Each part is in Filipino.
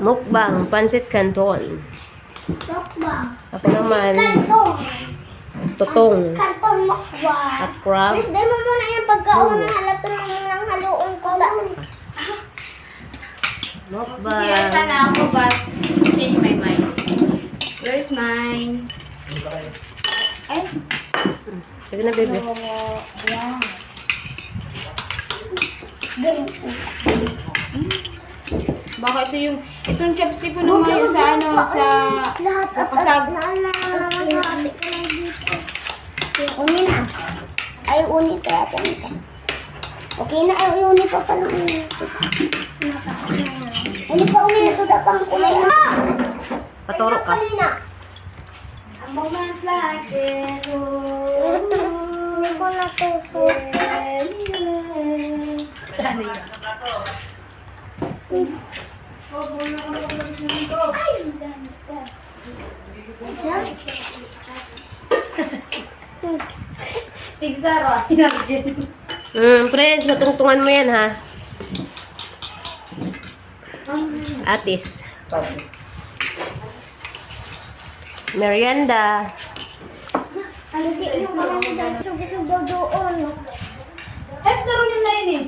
Mukbang, Pansit Canton. Mukbang. Ako naman, Kantong. Tutong. Kantong mukbang. At crab. Miss, dahil mo muna yung pagkaon na halato ng munang haluon ko. Mukbang. CR sana ako, but change my mind. Where's mine? Ay, Sige na, baby. Yan. baka ito yung, itong chopstick ko naman yung sa ano, sa pasag. Uni na. Ay, uni kaya ito. Okay na, ay uni pa pala. Hindi pa uni na ito pang kulay. Paturo ka. A moment like this, oh, Hindi ko na ito. Tigzaro, Friends, natungtungan mo yan, ha? Atis. Merienda. Ay, hindi mo marami dahil sugi-sugaw doon. ay, laro niyo na yun eh.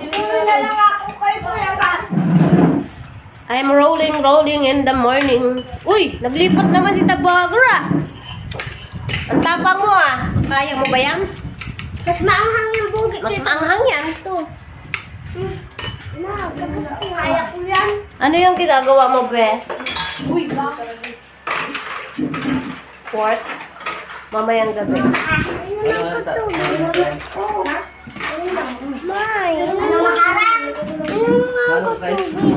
Ito na lang ako kayo po lang. I'm rolling in the morning. Uy, naglipat naman si Tabagra, ah. Ang tapang mo, ah. Kaya mo ba yan? Mas maanghang yung bugit. Mas maanghang yan. Ito. Na, kaya ko yan. Ano yung ginagawa mo, be? Uy, bakit? Pork? Mamayang gabi. Ano naman ko to? May. Ano maharang? Ano nga ako to?